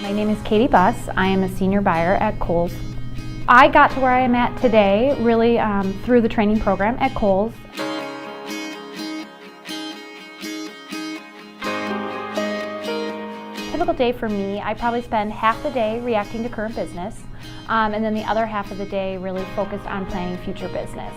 My name is Katie Buss. I am a senior buyer at Kohl's. I got to where I am at today really through the training program at Kohl's. Typical day for me, I probably spend half the day reacting to current business, and then the other half of the day really focused on planning future business.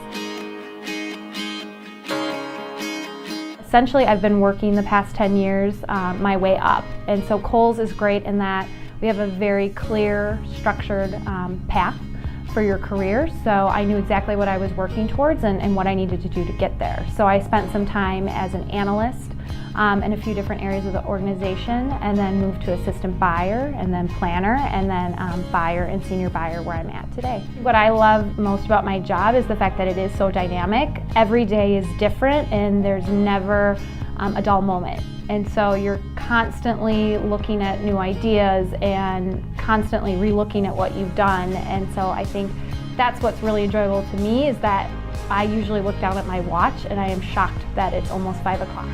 Essentially, I've been working the past 10 years my way up, and so Kohl's is great in that we have a very clear, structured path for your career, so I knew exactly what I was working towards and what I needed to do to get there. So I spent some time as an analyst in a few different areas of the organization, and then moved to assistant buyer, and then planner, and then buyer and senior buyer where I'm at today. What I love most about my job is the fact that it is so dynamic. Every day is different and there's never a dull moment. And so you're constantly looking at new ideas and constantly re-looking at what you've done. And so I think that's what's really enjoyable to me, is that I usually look down at my watch and I am shocked that it's almost 5 o'clock.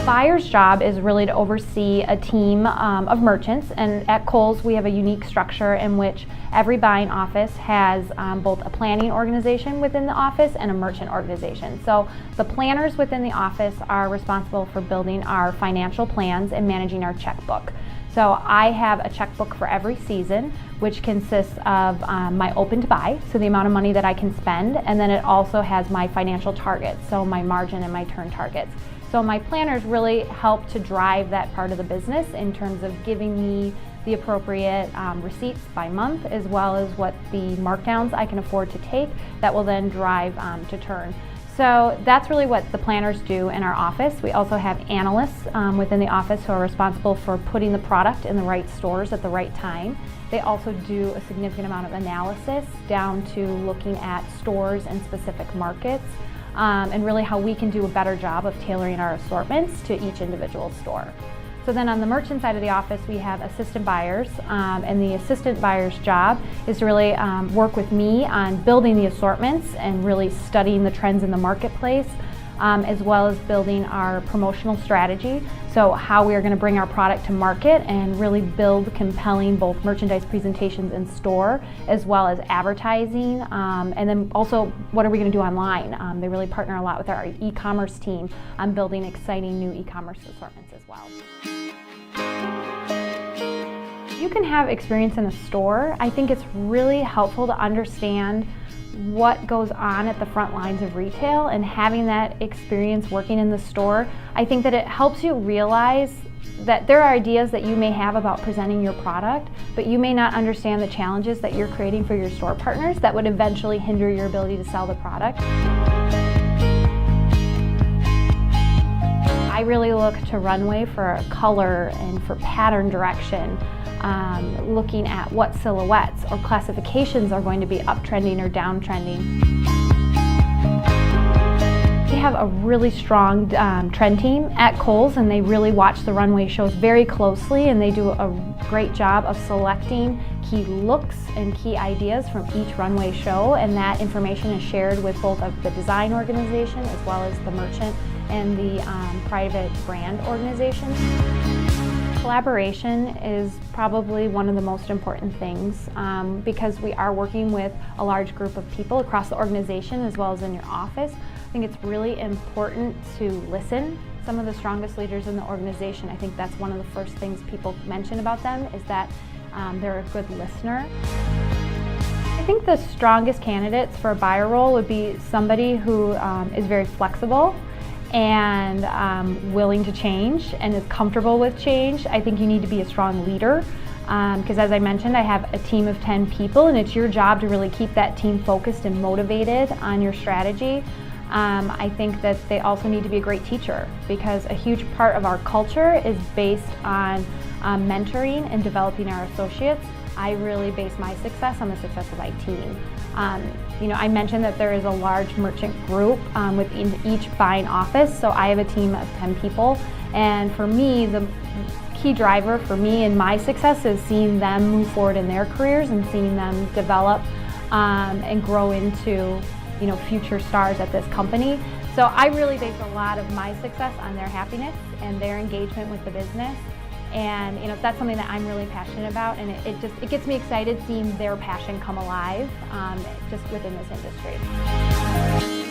Buyer's job is really to oversee a team of merchants, and at Kohl's we have a unique structure in which every buying office has both a planning organization within the office and a merchant organization. So the planners within the office are responsible for building our financial plans and managing our checkbook. So I have a checkbook for every season, which consists of my open to buy, so the amount of money that I can spend, and then it also has my financial targets, so my margin and my turn targets. So my planners really help to drive that part of the business in terms of giving me the appropriate receipts by month, as well as what the markdowns I can afford to take that will then drive to turn. So that's really what the planners do in our office. We also have analysts within the office who are responsible for putting the product in the right stores at the right time. They also do a significant amount of analysis down to looking at stores and specific markets, and really how we can do a better job of tailoring our assortments to each individual store. So then on the merchant side of the office, we have assistant buyers, and the assistant buyer's job is to really work with me on building the assortments and really studying the trends in the marketplace, as well as building our promotional strategy, so how we are going to bring our product to market and really build compelling both merchandise presentations in store as well as advertising, and then also what are we going to do online. They really partner a lot with our e-commerce team on building exciting new e-commerce assortments as well. You can have experience in a store. I think it's really helpful to understand what goes on at the front lines of retail, and having that experience working in the store, I think that it helps you realize that there are ideas that you may have about presenting your product, but you may not understand the challenges that you're creating for your store partners that would eventually hinder your ability to sell the product. I really look to Runway for color and for pattern direction. Looking at what silhouettes or classifications are going to be uptrending or downtrending. We have a really strong trend team at Kohl's, and they really watch the runway shows very closely, and they do a great job of selecting key looks and key ideas from each runway show, and that information is shared with both of the design organization as well as the merchant and the private brand organization. Collaboration is probably one of the most important things because we are working with a large group of people across the organization as well as in your office. I think it's really important to listen. Some of the strongest leaders in the organization, I think that's one of the first things people mention about them, is that they're a good listener. I think the strongest candidates for a buyer role would be somebody who is very flexible and willing to change and is comfortable with change. I think you need to be a strong leader because as I mentioned, I have a team of 10 people, and it's your job to really keep that team focused and motivated on your strategy. I think that they also need to be a great teacher, because a huge part of our culture is based on mentoring and developing our associates. I really base my success on the success of my team. I mentioned that there is a large merchant group within each buying office, so I have a team of 10 people, and for me, the key driver for me and my success is seeing them move forward in their careers and seeing them develop and grow into future stars at this company. So I really base a lot of my success on their happiness and their engagement with the business. And that's something that I'm really passionate about, and it gets me excited seeing their passion come alive just within this industry.